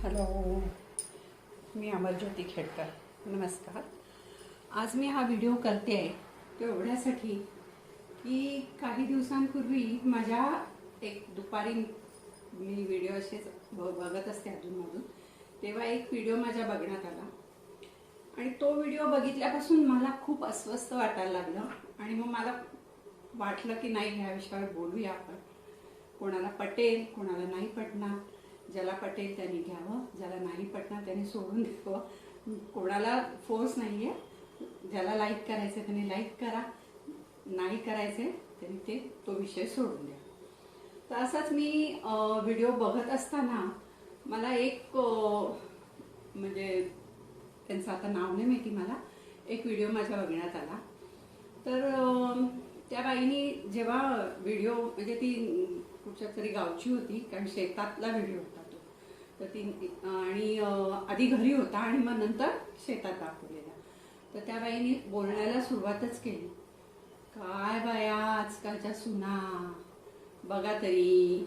Hello, मी अमरज्योती खेडकर. नमस्कार. आज मी हा व्हिडिओ करते आहे तो एवढ्यासाठी की काही दिवसांपूर्वी माझ्या एक दुपारी मी व्हिडिओ असेच बघत असते अधूनमधून, तेव्हा एक व्हिडिओ माझ्या बघण्यात आला आणि तो व्हिडिओ बघितल्यापासून मला खूप अस्वस्थ वाटायला लागलं आणि मग मला वाटलं की नाही, ह्या विषयावर बोलूया आपण. कोणाला पटेल, कोणाला नाही पटणार. ज्याला पटेल त्यांनी घ्यावं, ज्याला नाही पटणार त्यांनी सोडून द्यावं. कोणाला फोर्स नाही आहे. ज्याला लाईक करायचं त्यांनी लाईक करा, नाही करायचे त्यांनी ते तो विषय सोडून द्या. तर असाच मी व्हिडिओ बघत असताना मला एक म्हणजे त्यांचं आता नाव नाही माहिती मला, एक व्हिडिओ माझ्या बघण्यात आला. तर त्या बाईनी जेव्हा व्हिडिओ म्हणजे ती कुठच्या तरी गावची होती, कारण शेतातला व्हिडिओ होता तो. तर ती आणि आधी घरी होता आणि मग नंतर शेतात दाखवलेला. तर त्या बाईनी बोलण्याला सुरुवातच केली, काय बाया आजकालच्या सुना बघा तरी,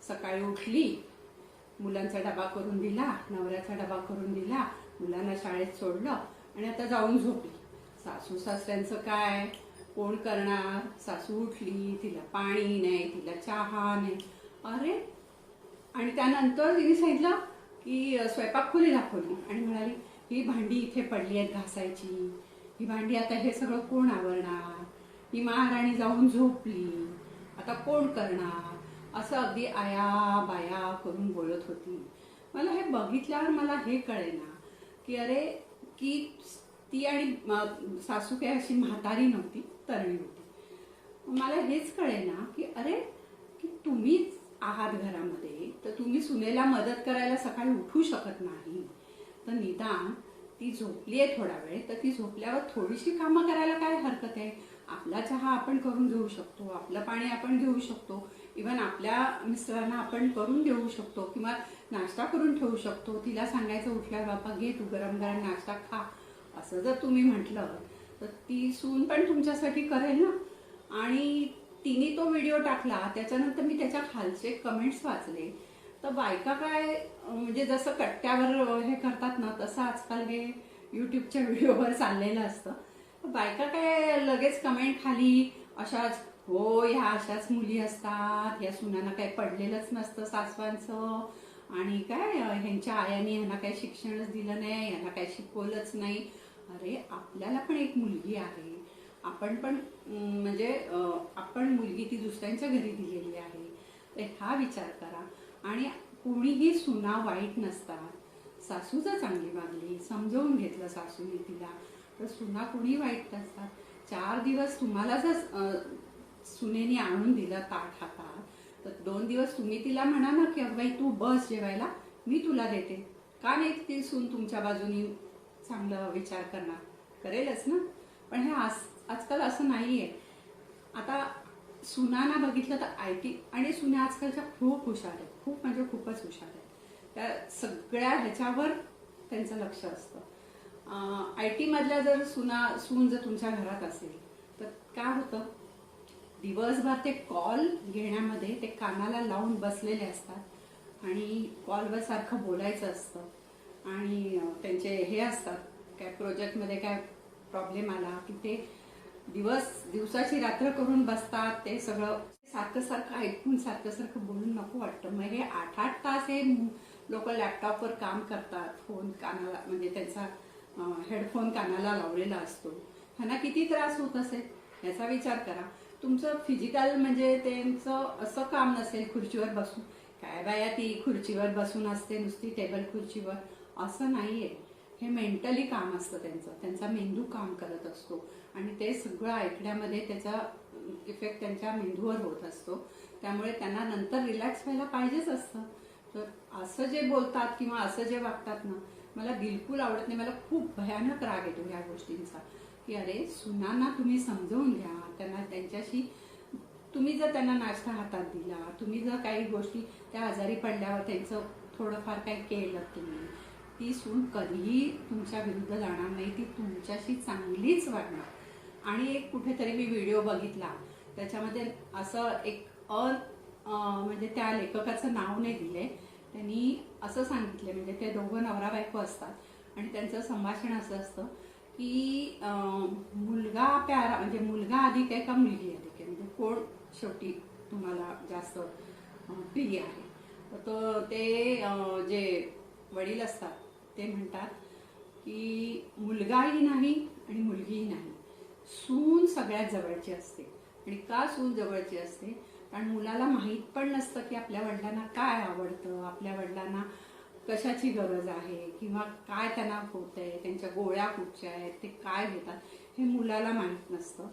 सकाळी उठली, मुलांचा डबा करून दिला, नवऱ्याचा डबा करून दिला, मुलांना शाळेत सोडलं आणि आता जाऊन झोपली. सासू सासऱ्यांचं काय, कोण करणार? सासू उठली, तिला पाणी नाही, तिला चहा नाही. अरे, आणि त्यानंतर तिने सांगितलं की स्वयंपाकखोली दाखवली आणि म्हणाली, ही भांडी इथे पडली आहेत घासायची, ही भांडी आता हे सगळं कोण आवरणार? ही महाराणी जाऊन झोपली, आता कोण करणार? असं अगदी आया बाया करून बोलत होती. मला हे बघितल्यावर मला हे कळेना की अरे, की ती आणि सासू काही अशी म्हातारी नव्हती, तरणी होती. मला हेच कळेना की अरे, की तुम्हीच आहात घरामध्ये, तर तुम्ही सुनेला मदत करायला सकाळी उठू शकत नाही. तर निदान ती झोपली आहे थोडा वेळ, तर ती झोपल्यावर थोडीशी कामं करायला काय हरकत आहे? आपला चहा आपण करून घेऊ शकतो, आपलं पाणी आपण घेऊ शकतो, इव्हन आपल्या मिस्टरांना आपण करून देऊ शकतो किंवा नाश्ता करून ठेवू शकतो. तिला सांगायचं उठल्यावर, बाबा घे तू गरम गरम नाश्ता खा, असं जर तुम्ही म्हटलं तर ती सून पण तुमच्यासाठी करेल ना. आणि तिने तो व्हिडिओ टाकला, त्याच्यानंतर मी त्याच्या खालचे कमेंट्स वाचले. तर बायका काय म्हणजे जसं कट्ट्यावर हे करतात ना, तसं आजकाल हे यूट्यूबच्या व्हिडिओवर चाललेलं असतं. बायका काय लगेच कमेंट खाली अशाच, हो ह्या अशाच मुली असतात, या सुनांना काही पडलेलंच नसतं सासवांचं, आणि काय ह्यांच्या आयाने ह्यांना काही शिक्षणच दिलं नाही, ह्यांना काही शिकवलंच नाही. अरे, आपल्याला पण एक मुलगी आहे, आपण पण म्हणजे आपण मुलगी ती दुसऱ्यांच्या घरी दिलेली आहे. तर हा विचार करा. आणि कोणीही सुना वाईट नसतात. सासू जर चांगली वागली, समजावून घेतलं सासूने तिला, तर सुना कोणी वाईट नसतात. 4 दिवस तुम्हाला जर सुनेने आणून दिलं ताट हातात, तर 2 दिवस तुम्ही तिला म्हणा ना की अगं बाई तू बस जेवायला, मी तुला देते. का नाही ती सून तुमच्या बाजूनी चांगलं विचार करणार? करेलच ना. पण हे आजकाल असं नाही आहे. आता सुनांना बघितलं तर IT आणि सुना आजकालच्या खूप हुशार आहेत, खूप म्हणजे खूपच हुशार आहेत. त्या सगळ्या ह्याच्यावर त्यांचं लक्ष असतं. IT मधल्या जर सून जर तुमच्या घरात असेल तर काय होतं, दिवसभर ते कॉल घेण्यामध्ये ते कानाला लावून बसलेले असतात आणि कॉलवर सारखं बोलायचं असतं. आणि त्यांचे हे असतात, काय प्रोजेक्टमध्ये काय प्रॉब्लेम आला की ते दिवसाची रात्र करून बसतात. ते सगळं सारखं सारखं ऐकून सारखं सारखं बोलून नको वाटतं. मग हे 8-8 तास हे लोक लॅपटॉपवर काम करतात, फोन कानाला म्हणजे त्यांचा हेडफोन कानाला लावलेला असतो. ह्यांना किती त्रास होत असेल याचा विचार करा. तुमचं फिजिकल म्हणजे त्यांचं असं काम नसेल खुर्चीवर बसून, काय बाया ती खुर्चीवर बसून असते नुसती टेबल खुर्चीवर, असं नाहीये. हे मेंटली काम असतं त्यांचं, त्यांचा मेंदू काम करत असतो आणि ते सगळं ऐकण्यामध्ये त्याचा इफेक्ट त्यांच्या मेंदूवर होत असतो. त्यामुळे त्यांना नंतर रिलॅक्स व्हायला पाहिजेच असतं. तर असं जे बोलतात किंवा असं जे वागतात ना, मला बिलकुल आवडत नाही. मला खूप भयानक राग येतो ह्या गोष्टींचा की अरे, सुनांना तुम्ही समजावून घ्या. त्यांना त्यांच्याशी तुम्ही जर त्यांना नाश्ता हातात दिला, तुम्ही जर काही गोष्टी त्या आजारी पडल्यावर त्यांचं थोडंफार काही केलं तुम्ही, ती सून कधीही तुमच्या विरुद्ध जाणार नाही. ती तुमच्याशी चांगलीच वागणार. आणि एक कुठेतरी मी व्हिडिओ बघितला, त्याच्यामध्ये असं एक म्हणजे त्या लेखकाचं नाव नाही दिले, त्यांनी असं सांगितलं, म्हणजे ते दोघं नवरा बायको असतात आणि त्यांचं संभाषण असं असतं की मुलगा प्यारा, म्हणजे मुलगा अधिक आहे का मुलगी अधिक आहे, म्हणजे कोण शेवटी तुम्हाला जास्त प्रिय आहे. तर ते जे वडील असतात ते म्हणतात की मुलगाही नाही आणि मुलगीही नाही, सून सगळ्यात जवळची असते. आणि का सून जवळची असते? कारण मुलाला माहीत पण नसतं की आपल्या वडिलांना काय आवडतं, आपल्या वडिलांना कशाची गरज आहे, किंवा काय त्यांना होत आहे, त्यांच्या गोळ्या कुठच्या आहेत, ते काय घेतात, हे मुलाला माहीत नसतं.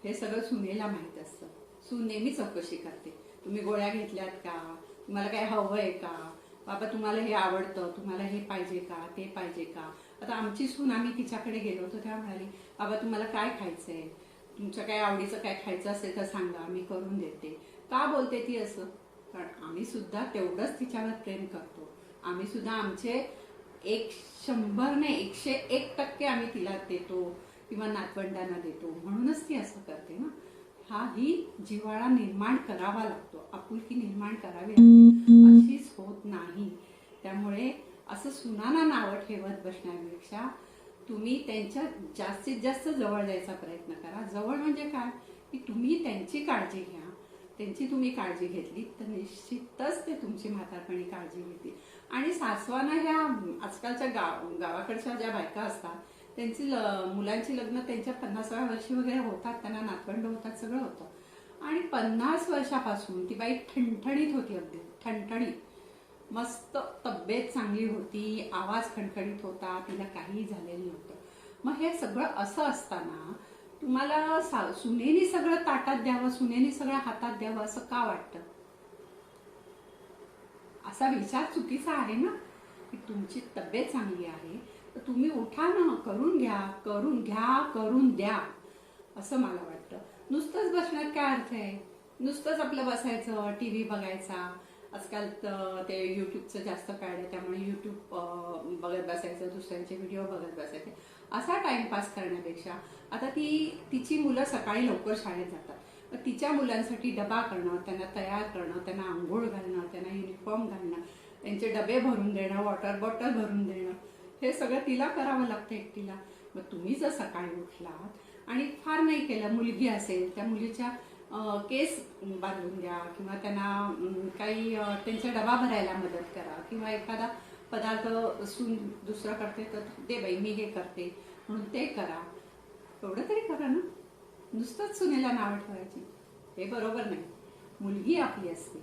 हे सगळं सुनेला माहीत असतं. सून नेहमी चौकशी करते, तुम्ही गोळ्या घेतल्यात का, तुम्हाला काय हवं आहे का, बाबा तुम्हाला हे आवडतं, तुम्हाला हे पाहिजे का, ते पाहिजे का. आता आमची सून, आम्ही तिच्याकडे गेलो होतो तेव्हा म्हणाली, बाबा तुम्हाला काय खायचं आहे, तुमच्या काय आवडीचं काय खायचं असेल तर सांगा, मी करून देते. का बोलते ती असं? कारण आम्ही सुद्धा तेवढंच तिच्यावर प्रेम करतो. आम्ही सुद्धा आमचे 100 नाही 101% आम्ही तिला देतो किंवा नातवंडांना देतो, म्हणूनच ती असं करते ना. ही जिव्हाळा निर्माण करावा लागतो, आपुलकी निर्माण करावी लागते, अशीच होत नाही. त्यामुळे असं सुनांना नावं ठेवत बसण्यापेक्षा तुम्ही त्यांच्या जास्तीत जास्त जवळ जायचा प्रयत्न करा. जवळ म्हणजे काय की तुम्ही त्यांची काळजी घ्या. त्यांची तुम्ही काळजी घेतली तर निश्चितच ते तुमची म्हातारपणी काळजी घेतील. आणि सासवांना ह्या आजकालच्या गावाकडच्या ज्या बायका असतात त्यांची मुलांची लग्न त्यांच्या 50व्या वर्षी वगैरे होतात, त्यांना नातवंड होतात, सगळं होतं. आणि 50 वर्षापासून ती बाई ठणठणीत होती, अगदी ठणठणीत, मस्त तब्येत चांगली होती, आवाज खणखणीत होता, तिला काहीही झालेलं नव्हतं. मग हे सगळं असं असताना तुम्हाला सुनेनी सगळं ताटात द्यावं, सुनेनी सगळं हातात द्यावं असं का वाटतं? असा विचार चुकीचा आहे ना. की तुमची तब्येत चांगली आहे तर तुम्ही उठा ना, करून घ्या, करून घ्या, करून द्या, असं मला वाटतं. नुसतंच बसण्यात काय अर्थ आहे? नुसतंच आपलं बसायचं, टीव्ही बघायचा. आजकाल ते यूट्यूबचं जास्त फॅड आहे, त्यामुळे यूट्यूब बघत बसायचं, दुसऱ्यांचे व्हिडिओ बघत बसायचे. असा टाइमपास करण्यापेक्षा आता तिची मुलं सकाळी लवकर शाळेत जातात, तर तिच्या मुलांसाठी डबा करणं, त्यांना तयार करणं, त्यांना आंघोळ घालणं, त्यांना युनिफॉर्म घालणं, त्यांचे डबे भरून देणं, वॉटर बॉटल भरून देणं, हे सगळं तिला करावं लागतं एकटीला. मग तुम्ही जर सकाळी उठलात आणि फार नाही केलं, मुलगी असेल त्या मुलीच्या केस बांधून द्या, किंवा त्यांना काही त्यांचा डबा भरायला मदत करा, किंवा एखादा पदार्थ सून दुसरं करते तर दे बाई मी हे करते म्हणून ते करा. एवढं तरी करा ना. नुसतंच सुनेला नावं ठेवायची हे बरोबर नाही. मुलगी आपली असते,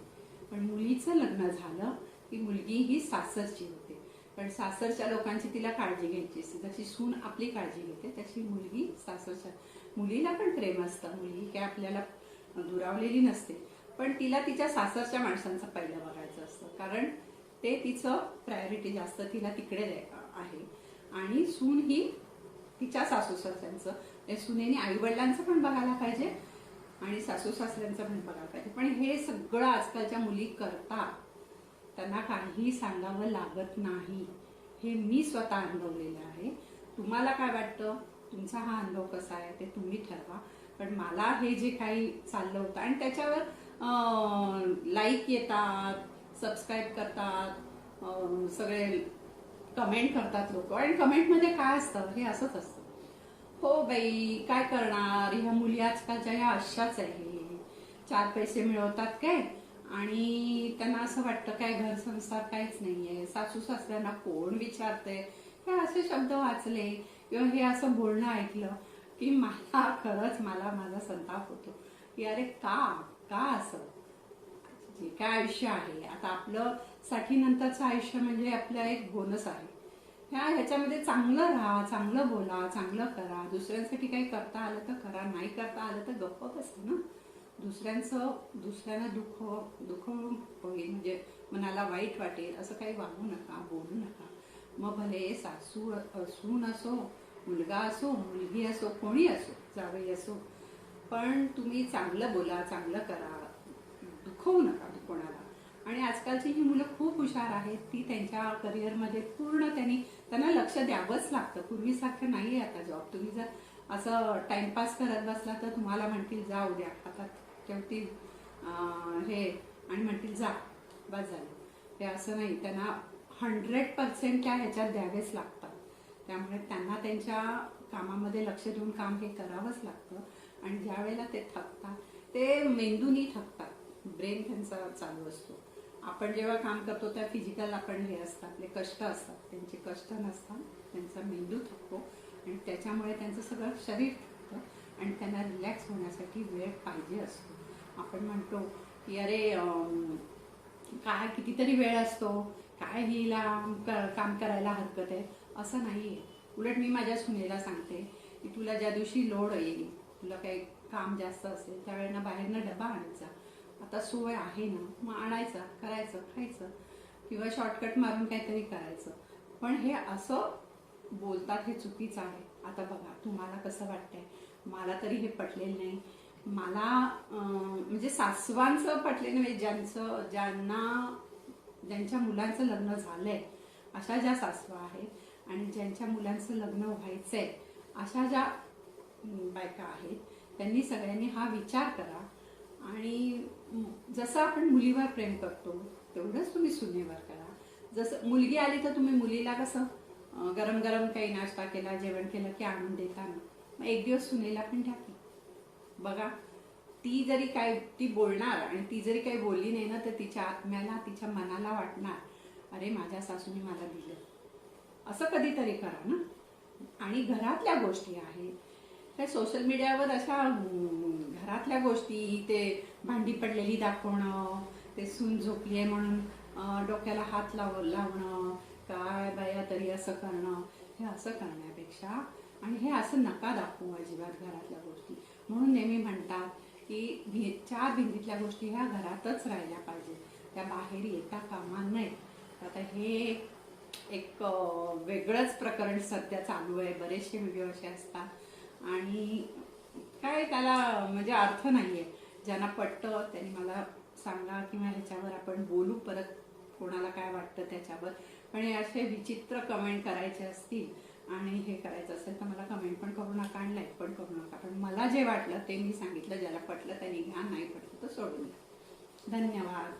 पण मुलीचं लग्न झालं की मुलगी ही सासरची होते. पण सासरच्या लोकांची तिला काळजी घ्यायची असते. जशी सून आपली काळजी घेते तशी मुलगी सासरच्या मुलीला पण प्रेम असतं. मुलगी काय आपल्याला दुरावलेली नसते, पण तिला तिच्या सासरच्या माणसांचं पहिलं बघायचं असतं, कारण ते तिचं प्रायोरिटी जास्त तिला तिकडे आहे. आणि सून ही तिच्या सासू सासऱ्यांचं, सुनेने आई वडिलांचं पण बघायला पाहिजे आणि सासू सासऱ्यांचं पण बघायला पाहिजे. पण हे सगळं आजकालच्या मुली करतात, त्यांना काहीही सांगावं लागत नाही. हे मी स्वतः अनुभवलेलं आहे. तुम्हाला काय वाटतं? तुमचा हा अनुभव कसा आहे ते तुम्ही ठरवा. पण मला हे जे काही चाललं होतं आणि त्याच्यावर लाईक येतात, सबस्क्राईब करतात, सगळे कमेंट करतात लोक, आणि कमेंटमध्ये काय असतं? हे असंच असतं, हो बाई काय करणार, ह्या मुली आजकालच्या ह्या अशाच आहे, 4 पैसे मिळवतात काय, आणि त्यांना असं वाटतं काय घर संसार काहीच नाहीये, सासू सासऱ्यांना कोण विचारते. हे असे शब्द वाचले किंवा हे असं बोलणं ऐकलं की मला माझा संताप होतो की अरे का का असं. जे काय आयुष्य आहे आता आपलं, 60 नंतरचं आयुष्य म्हणजे आपलं एक बोनस आहे. ह्याच्यामध्ये चांगलं राहा, चांगलं बोला, चांगलं करा. दुसऱ्यांसाठी काही करता आलं तर करा, नाही करता आलं तर गप्प बसा ना. दुसऱ्यांना दुःख होईल, म्हणजे मनाला वाईट वाटेल असं काही वागू नका, बोलू नका. मग भले सून असो, मुलगा असो, मुलगी असो, कोणी असो, जावई असो, पण तुम्ही चांगलं बोला, चांगलं करा, दुखवू नका कोणाला. आणि आजकालची ही मुलं खूप हुशार आहेत, ती त्यांच्या करिअरमध्ये पूर्ण त्यांना लक्ष द्यावंच लागतं. पूर्वीसारखं नाही आहे आता जॉब. तुम्ही जर असं टाइमपास करत बसला तर तुम्हाला म्हणतील जा उद्या, आता ठेवतील हे आणि म्हणतील जा, बस झालं. ते असं नाही, त्यांना 100% त्या ह्याच्यात द्यावेच लागतात. त्यामुळे त्यांना त्यांच्या कामामध्ये लक्ष देऊन काम हे करावंच लागतं. आणि ज्या वेळेला ते थकतात, ते मेंदूनी थकतात, ब्रेन त्यांचा चालू असतो. आपण जेव्हा काम करतो त्या फिजिकल आपण हे असतात, आपले कष्ट असतात, त्यांचे कष्ट नसतात, त्यांचा मेंदू थकतो आणि त्याच्यामुळे त्यांचं सगळं शरीर थकतं आणि त्यांना रिलॅक्स होण्यासाठी वेळ पाहिजे असतो. आपण म्हणतो की अरे काय कितीतरी वेळ असतो, काय हिला काम करायला हरकत आहे, असं नाही आहे. उलट मी माझ्या सुनेला सांगते की तुला ज्या दिवशी लोड येईल, तुला काही काम जास्त असेल, त्यावेळेला बाहेरनं डबा आणायचा. आता सोय आहे ना, मग आणायचा, करायचं, खायचं किंवा शॉर्टकट मारून काहीतरी करायचं. पण हे असं बोलतात हे चुकीचं आहे. आता बघा तुम्हाला कसं वाटतंय, मला तरी हे पटलेलं नाही. मला म्हणजे सासवांचं पटलेलं नाही, ज्यांच्या मुलांचं लग्न झालंय अशा ज्या सासवा आहेत आणि ज्यांच्या मुलांचं लग्न व्हायचंय अशा ज्या बायका आहेत, त्यांनी सगळ्यांनी हा विचार करा. आणि जसं आपण मुलीवर प्रेम करतो तेवढंच तुम्ही सुनेवर करा. जसं मुलगी आली तर तुम्ही मुलीला कसं गरम गरम काही नाश्ता केला, जेवण केलं की आणून देता ना, मग एक दिवस सुनेला पण द्या की. बघा, ती बोलणार आणि ती जरी काही बोलली नाही ना, तर तिच्या आत्म्याला, तिच्या मनाला वाटणार, अरे माझ्या सासूने मला दिलं. असं कधीतरी करा ना. आणि घरातल्या गोष्टी आहेत त्या सोशल मीडियावर अशा घरातल्या गोष्टी, ते भांडी पडलेली दाखवणं, ते सून झोपली आहे म्हणून डोक्याला हात लावणं, काय बाया तरी असं करणं, हे असं करण्यापेक्षा, आणि हे असं नका दाखवू अजिबात घरातल्या गोष्टी. म्हणून नेहमी म्हणतात की 4 भिंतीतल्या गोष्टी ह्या घरातच राहिल्या पाहिजे, त्या बाहेर येता कामा नयेत. आता हे एक वेगळंच प्रकरण सध्या चालू आहे. बरेचसे व्हिडिओ असे असतात आणि काय त्याला म्हणजे अर्थ नाही आहे. ज्यांना पटतं त्यांनी मला सांगा किंवा ह्याच्यावर आपण बोलू परत, कोणाला काय वाटतं त्याच्यावर. पण हे असे विचित्र कमेंट करायचे असतील आणि हे करायचं असेल तर मला कमेंट पण करू नका आणि लाईक पण करू नका. पण मला जे वाटलं ते मी सांगितलं. ज्याला पटलं त्यांनी घ्या, नाही पटलं तर सोडून द्या. धन्यवाद.